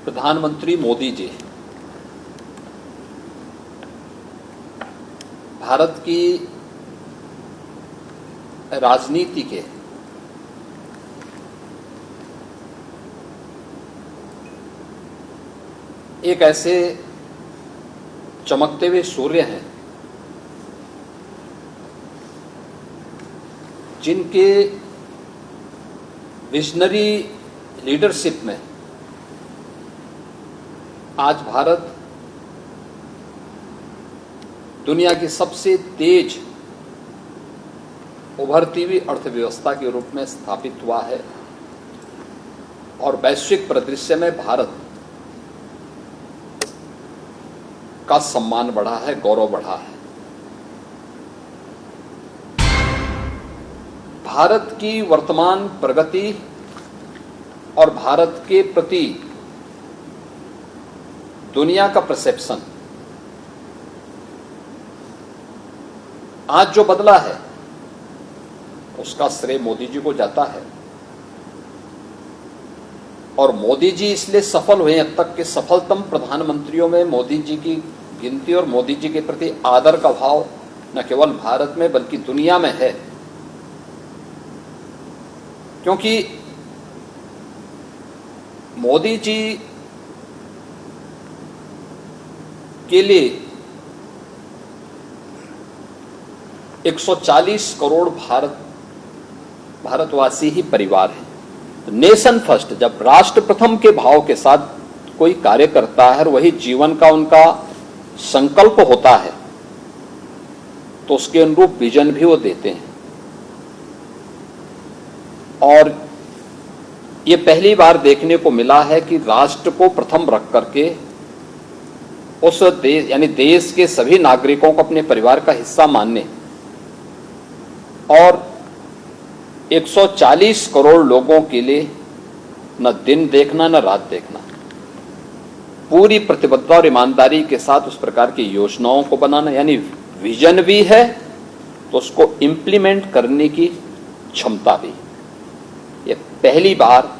प्रधानमंत्री मोदी जी भारत की राजनीति के एक ऐसे चमकते हुए सूर्य हैं जिनके विजनरी लीडरशिप में आज भारत दुनिया की सबसे तेज उभरती हुई अर्थव्यवस्था के रूप में स्थापित हुआ है और वैश्विक परिदृश्य में भारत का सम्मान बढ़ा है, गौरव बढ़ा है। भारत की वर्तमान प्रगति और भारत के प्रति दुनिया का परसेप्शन आज जो बदला है उसका श्रेय मोदी जी को जाता है और मोदी जी इसलिए सफल हुए अब तक के सफलतम प्रधानमंत्रियों में मोदी जी की गिनती और मोदी जी के प्रति आदर का भाव न केवल भारत में बल्कि दुनिया में है, क्योंकि मोदी जी के लिए 140 करोड़ भारतवासी ही परिवार हैं। तो नेशन फर्स्ट, जब राष्ट्र प्रथम के भाव के साथ कोई कार्य करता है और वही जीवन का उनका संकल्प होता है तो उसके अनुरूप विजन भी वो देते हैं। और ये पहली बार देखने को मिला है कि राष्ट्र को प्रथम रख करके उस देश यानी देश के सभी नागरिकों को अपने परिवार का हिस्सा मानने और 140 करोड़ लोगों के लिए न दिन देखना न रात देखना, पूरी प्रतिबद्धता और ईमानदारी के साथ उस प्रकार की योजनाओं को बनाना, यानी विजन भी है तो उसको इम्प्लीमेंट करने की क्षमता भी। ये पहली बार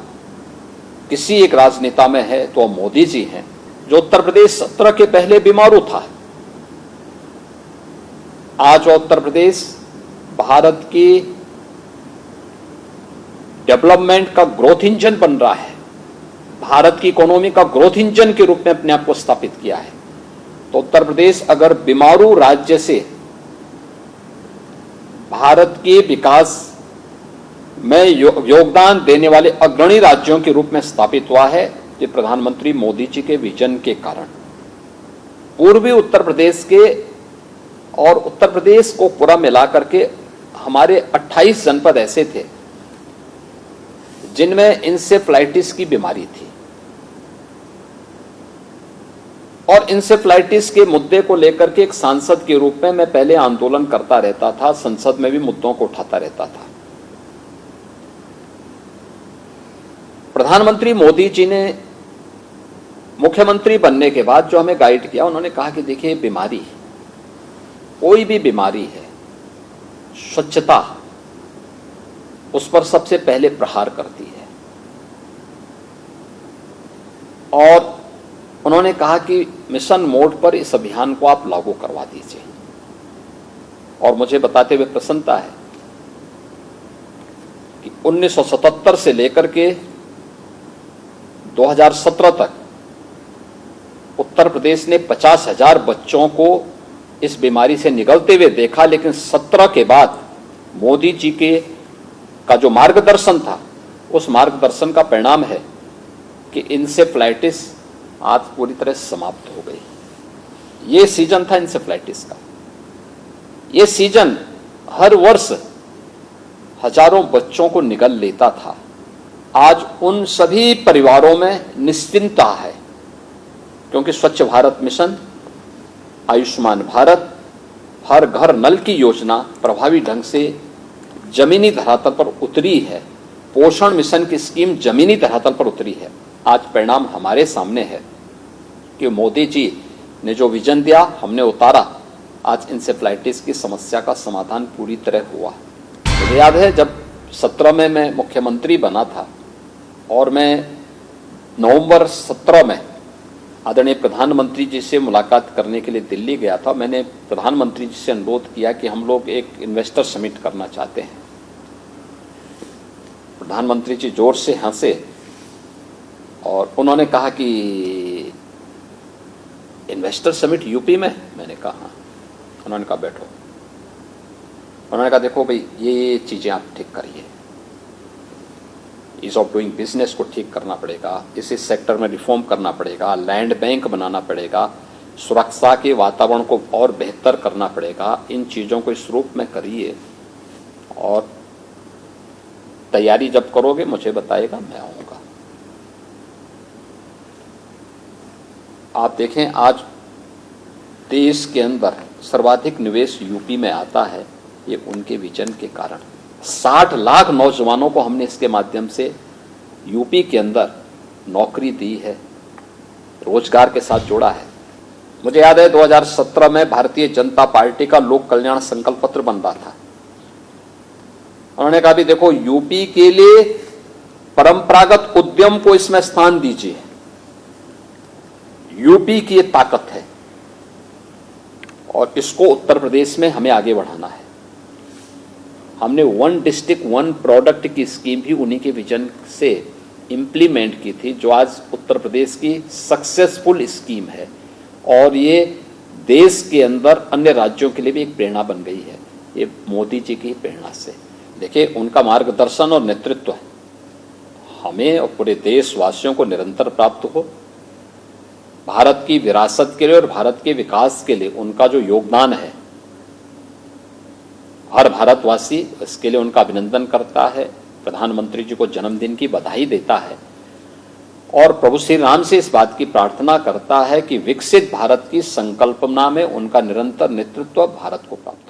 किसी एक राजनेता में है तो मोदी जी हैं, जो उत्तर प्रदेश 17 के पहले बीमारू था। आज उत्तर प्रदेश भारत की डेवलपमेंट का ग्रोथ इंजन बन रहा है, भारत की इकोनॉमी का ग्रोथ इंजन के रूप में अपने आप को स्थापित किया है। तो उत्तर प्रदेश अगर बीमारू राज्य से भारत के विकास में योगदान देने वाले अग्रणी राज्यों के रूप में स्थापित हुआ है, ये प्रधानमंत्री मोदी जी के विजन के कारण। पूर्वी उत्तर प्रदेश के और उत्तर प्रदेश को पूरा मिलाकर के हमारे 28 जनपद ऐसे थे जिनमें इंसेफ्लाइटिस की बीमारी थी और इंसेफ्लाइटिस के मुद्दे को लेकर के एक सांसद के रूप में मैं पहले आंदोलन करता रहता था, संसद में भी मुद्दों को उठाता रहता था। प्रधानमंत्री मोदी जी ने मुख्यमंत्री बनने के बाद जो हमें गाइड किया, उन्होंने कहा कि देखिए बीमारी, कोई भी बीमारी है, स्वच्छता उस पर सबसे पहले प्रहार करती है। और उन्होंने कहा कि मिशन मोड पर इस अभियान को आप लागू करवा दीजिए। और मुझे बताते हुए प्रसन्नता है कि 1977 से लेकर के 2017 तक उत्तर प्रदेश ने 50,000 बच्चों को इस बीमारी से निगलते हुए देखा, लेकिन 17 के बाद मोदी जी का जो मार्गदर्शन था, उस मार्गदर्शन का परिणाम है कि इंसेफ्लाइटिस आज पूरी तरह समाप्त हो गई। ये सीजन था इंसेफ्लाइटिस का। ये सीजन हर वर्ष हजारों बच्चों को निगल लेता था। आज उन सभी परिवारों में निश्चिंतता है, क्योंकि स्वच्छ भारत मिशन, आयुष्मान भारत, हर घर नल की योजना प्रभावी ढंग से जमीनी धरातल पर उतरी है। पोषण मिशन की स्कीम जमीनी धरातल पर उतरी है। आज परिणाम हमारे सामने है कि मोदी जी ने जो विजन दिया, हमने उतारा। आज इंसेफ्लाइटिस की समस्या का समाधान पूरी तरह हुआ। मुझे याद है जब 17 में मैं मुख्यमंत्री बना था और मैं नवंबर 17 में आदरणीय प्रधानमंत्री जी से मुलाकात करने के लिए दिल्ली गया था। मैंने प्रधानमंत्री जी से अनुरोध किया कि हम लोग एक इन्वेस्टर समिट करना चाहते हैं। प्रधानमंत्री जी जोर से हंसे और उन्होंने कहा कि इन्वेस्टर समिट यूपी में? मैंने कहा हाँ। उन्होंने कहा बैठो। उन्होंने कहा देखो भाई, ये चीजें आप ठीक करिए, ईज ऑफ डूइंग बिजनेस को ठीक करना पड़ेगा, इसी सेक्टर में रिफॉर्म करना पड़ेगा, लैंड बैंक बनाना पड़ेगा, सुरक्षा के वातावरण को और बेहतर करना पड़ेगा। इन चीजों को इस रूप में करिए और तैयारी जब करोगे मुझे बताइएगा, मैं आऊंगा। आप देखें आज देश के अंदर सर्वाधिक निवेश यूपी में आता है, ये उनके विजन के कारण। 60 लाख नौजवानों को हमने इसके माध्यम से यूपी के अंदर नौकरी दी है, रोजगार के साथ जोड़ा है। मुझे याद है 2017 में भारतीय जनता पार्टी का लोक कल्याण संकल्प पत्र बन रहा था। उन्होंने कहा भी देखो, यूपी के लिए परंपरागत उद्यम को इसमें स्थान दीजिए, यूपी की ये ताकत है और इसको उत्तर प्रदेश में हमें आगे बढ़ाना है। हमने 1 डिस्ट्रिक्ट 1 प्रोडक्ट की स्कीम भी उन्हीं के विजन से इंप्लीमेंट की थी, जो आज उत्तर प्रदेश की सक्सेसफुल स्कीम है और ये देश के अंदर अन्य राज्यों के लिए भी एक प्रेरणा बन गई है। ये मोदी जी की प्रेरणा से, देखिए उनका मार्गदर्शन और नेतृत्व हमें और पूरे देशवासियों को निरंतर प्राप्त हो। भारत की विरासत के लिए और भारत के विकास के लिए उनका जो योगदान है, हर भारतवासी इसके लिए उनका अभिनंदन करता है, प्रधानमंत्री जी को जन्मदिन की बधाई देता है और प्रभु श्री राम से इस बात की प्रार्थना करता है कि विकसित भारत की संकल्पना में उनका निरंतर नेतृत्व भारत को प्राप्त